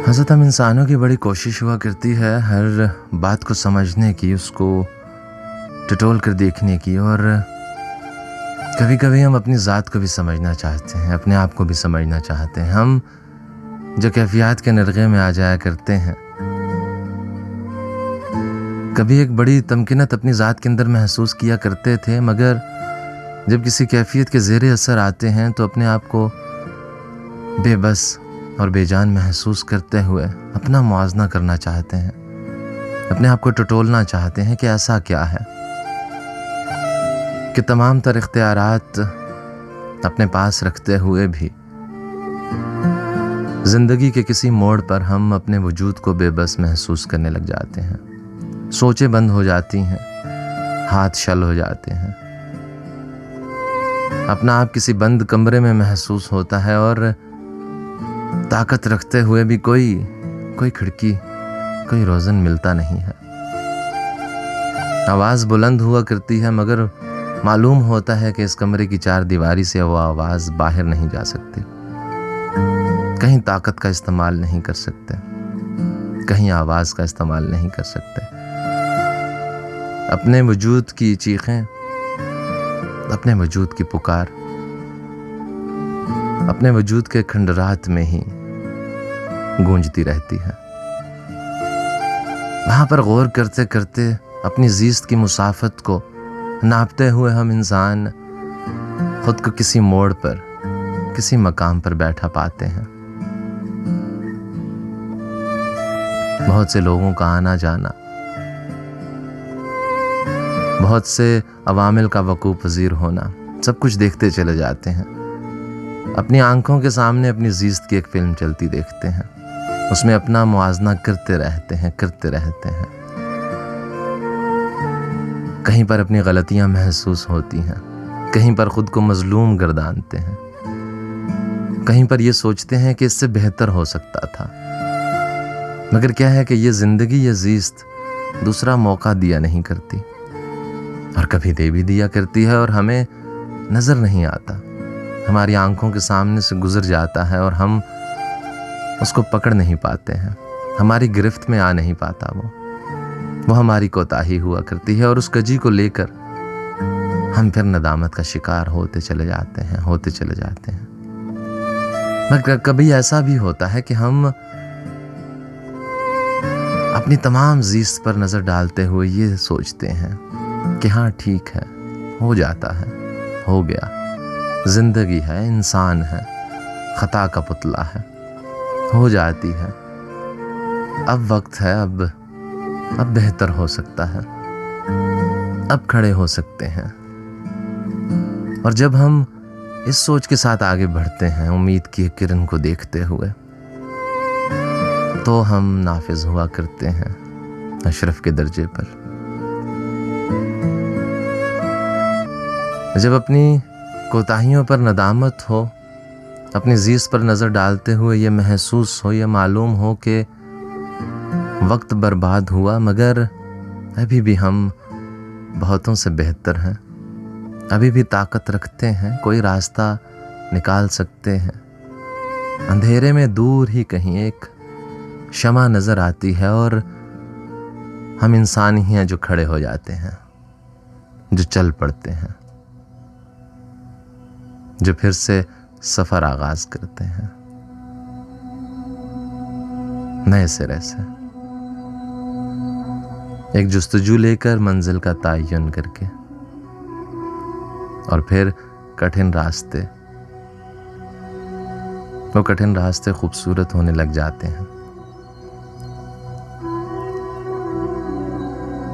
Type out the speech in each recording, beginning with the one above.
हज़रत हम इंसानों की बड़ी कोशिश हुआ करती है हर बात को समझने की, उसको टटोल कर देखने की, और कभी कभी हम अपनी ज़ात को भी समझना चाहते हैं, अपने आप को भी समझना चाहते हैं। हम जो कैफियत के नरगे में आ जाया करते हैं, कभी एक बड़ी तमकीनत अपनी ज़ात के अंदर महसूस किया करते थे, मगर जब किसी कैफियत के ज़ेरे असर आते हैं तो अपने आप को बेबस और बेजान महसूस करते हुए अपना मुआवजा करना चाहते हैं, अपने आप को टटोलना चाहते हैं कि ऐसा क्या है कि तमाम तर इख्तियारात अपने पास रखते हुए भी ज़िंदगी के किसी मोड़ पर हम अपने वजूद को बेबस महसूस करने लग जाते हैं। सोचें बंद हो जाती हैं, हाथ शल हो जाते हैं, अपना आप किसी बंद कमरे में महसूस होता है और ताकत रखते हुए भी कोई खिड़की, कोई रोज़न मिलता नहीं है। आवाज़ बुलंद हुआ करती है, मगर मालूम होता है कि इस कमरे की चार दीवारी से वो आवाज़ बाहर नहीं जा सकती। कहीं ताकत का इस्तेमाल नहीं कर सकते, कहीं आवाज़ का इस्तेमाल नहीं कर सकते। अपने वजूद की चीखें, अपने वजूद की पुकार, अपने वजूद के खंडरात में ही गूंजती रहती है। वहाँ पर गौर करते करते अपनी ज़ीस्त की मुसाफत को नापते हुए हम इंसान खुद को किसी मोड़ पर, किसी मकाम पर बैठा पाते हैं। बहुत से लोगों का आना जाना, बहुत से अवामिल का वकूफ़ पज़ीर होना, सब कुछ देखते चले जाते हैं। अपनी आंखों के सामने अपनी ज़ीस्त की एक फ़िल्म चलती देखते हैं, उसमें अपना मुआजना करते रहते हैं। कहीं पर अपनी गलतियां महसूस होती हैं, कहीं पर खुद को मजलूम गर्दानते हैं, कहीं पर ये सोचते हैं कि इससे बेहतर हो सकता था। मगर क्या है कि ये ज़िंदगी, ये ज़ीस्त दूसरा मौका दिया नहीं करती, और कभी दे भी दिया करती है और हमें नज़र नहीं आता, हमारी आंखों के सामने से गुजर जाता है और हम उसको पकड़ नहीं पाते हैं, हमारी गिरफ्त में आ नहीं पाता। वो हमारी कोताही हुआ करती है, और उस कजी को लेकर हम फिर नदामत का शिकार होते चले जाते हैं। मगर कभी ऐसा भी होता है कि हम अपनी तमाम ज़ीस्त पर नज़र डालते हुए ये सोचते हैं कि हाँ ठीक है, हो जाता है, हो गया, ज़िंदगी है, इंसान है, ख़ता का पुतला है, हो जाती है, अब वक्त है, अब बेहतर हो सकता है, अब खड़े हो सकते हैं। और जब हम इस सोच के साथ आगे बढ़ते हैं, उम्मीद की किरण को देखते हुए, तो हम नाफिज हुआ करते हैं अशरफ के दर्जे पर। जब अपनी कोताहियों पर नदामत हो, अपनी ज़ीस्त पर नज़र डालते हुए ये महसूस हो, ये मालूम हो कि वक्त बर्बाद हुआ, मगर अभी भी हम बहुतों से बेहतर हैं, अभी भी ताकत रखते हैं, कोई रास्ता निकाल सकते हैं। अंधेरे में दूर ही कहीं एक शमा नज़र आती है, और हम इंसान ही हैं जो खड़े हो जाते हैं, जो चल पड़ते हैं, जो फिर से सफ़र आगाज़ करते हैं नए सिरे से, एक जुस्तजू लेकर, मंजिल का तयन करके, और फिर कठिन रास्ते खूबसूरत होने लग जाते हैं।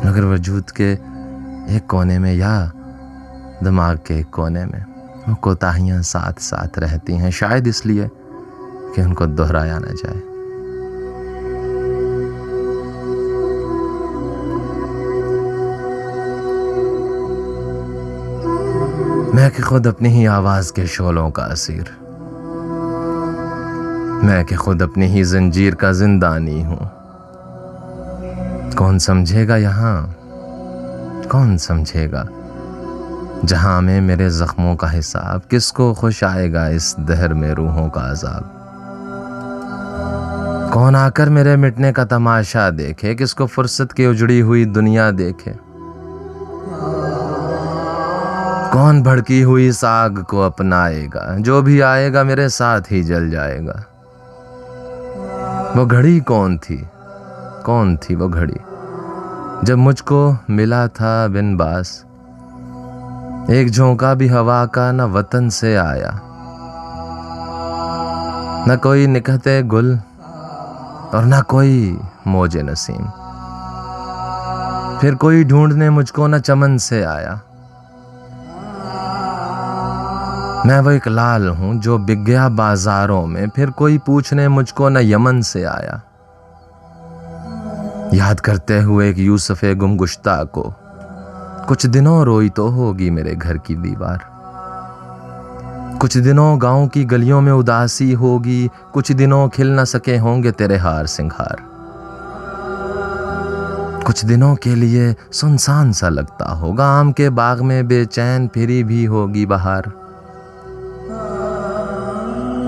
मगर वजूद के एक कोने में या दिमाग के एक कोने में वो कोताहियाँ साथ साथ रहती हैं, शायद इसलिए कि उनको दोहराया ना जाए। मैं कि खुद अपनी ही आवाज़ के शोलों का असीर, मैं कि खुद अपनी ही जंजीर का जिंदानी हूँ। कौन समझेगा यहाँ, कौन समझेगा जहां में मेरे जख्मों का हिसाब, किसको खुश आएगा इस दहर में रूहों का अजाब। कौन आकर मेरे मिटने का तमाशा देखे, किसको फुर्सत की उजड़ी हुई दुनिया देखे। कौन भड़की हुई साग को अपनाएगा, जो भी आएगा मेरे साथ ही जल जाएगा। वो घड़ी कौन थी वो घड़ी, जब मुझको मिला था बिन बास। एक झोंका भी हवा का न वतन से आया, न कोई निकहते गुल और न कोई मौजे नसीम। फिर कोई ढूंढने मुझको न चमन से आया। मैं वो एक लाल हूं जो बिक गया बाजारों में, फिर कोई पूछने मुझको न यमन से आया। याद करते हुए एक यूसुफ़े गुमगुश्ता को, कुछ दिनों रोई तो होगी मेरे घर की दीवार। कुछ दिनों गांव की गलियों में उदासी होगी, कुछ दिनों खिल न सके होंगे तेरे हार सिंगार। कुछ दिनों के लिए सुनसान सा लगता होगा, आम के बाग में बेचैन फिरी भी होगी बहार।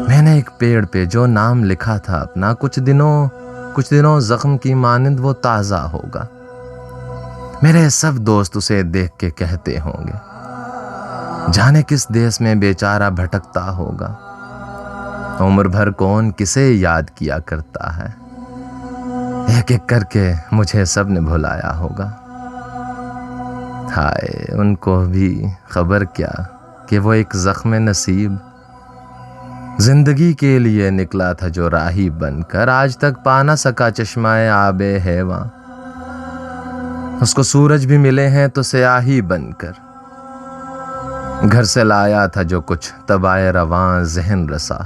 मैंने एक पेड़ पे जो नाम लिखा था अपना, कुछ दिनों जख्म की मानिंद वो ताज़ा होगा। मेरे सब दोस्त उसे देख के कहते होंगे, जाने किस देश में बेचारा भटकता होगा। उम्र भर कौन किसे याद किया करता है, एक एक करके मुझे सब ने भुलाया होगा। हाय उनको भी खबर क्या कि वो एक ज़ख्म नसीब जिंदगी के लिए निकला था जो राही बनकर, आज तक पा ना सका चश्माए आबे हैवा। उसको सूरज भी मिले हैं तो स्याही बनकर, घर से लाया था जो कुछ तबाए रवां ज़हन रसा।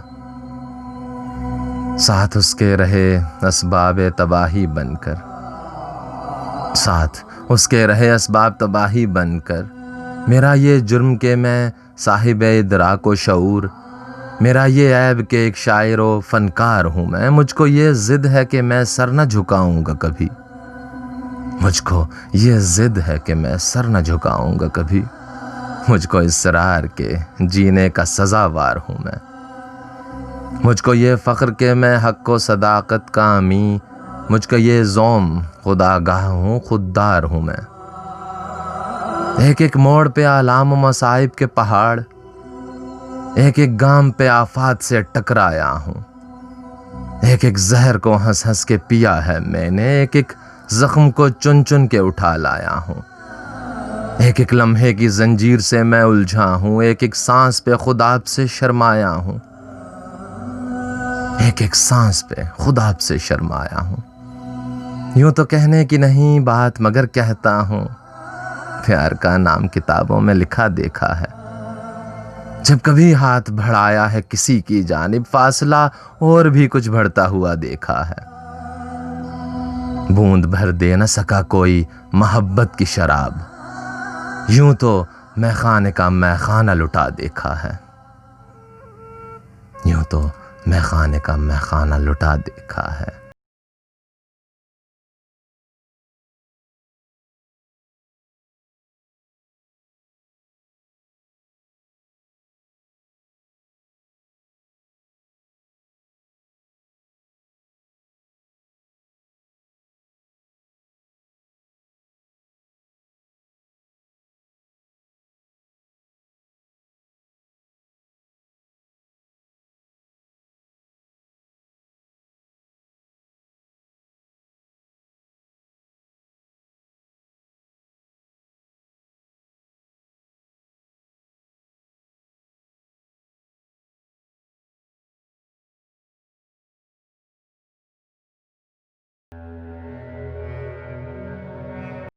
साथ उसके रहे असबाब तबाही बनकर, साथ उसके रहे असबाब तबाही बनकर। मेरा ये जुर्म के मैं साहिब इदराक व शऊर, मेरा ये ऐब के एक शायर व फनकार हूँ मैं। मुझको ये ज़िद है कि मैं सर न झुकाऊंगा कभी, मुझको ये ज़िद है कि मैं सर न झुकाऊंगा कभी। मुझको इसरार के जीने का सज़ावार हूँ मैं। मुझको ये फ़ख्र के मैं हक़ व सदाक़त का अमी, मुझको ये ज़ौम खुदागाह हूँ खुददार हूँ मैं। एक एक मोड़ पे आलाम व मसाइब के पहाड़, एक एक गाम पे आफात से टकराया हूँ। एक एक जहर को हंस हंस के पिया है मैंने, एक एक जख्म को चुन चुन के उठा लाया हूँ। एक एक लम्हे की जंजीर से मैं उलझा हूँ, एक एक सांस पे खुद आप से शर्माया हूँ। एक एक सांस पे खुद आप से शर्माया हूँ। यूं तो कहने की नहीं बात मगर कहता हूँ, प्यार का नाम किताबों में लिखा देखा है। जब कभी हाथ बढ़ाया है किसी की जानिब, फासला और भी कुछ बढ़ता हुआ देखा है। बूंद भर दे न सका कोई मोहब्बत की शराब, यूं तो मैं खाने का मैखाना लुटा देखा है। यूं तो मैं खाने का मैखाना लुटा देखा है।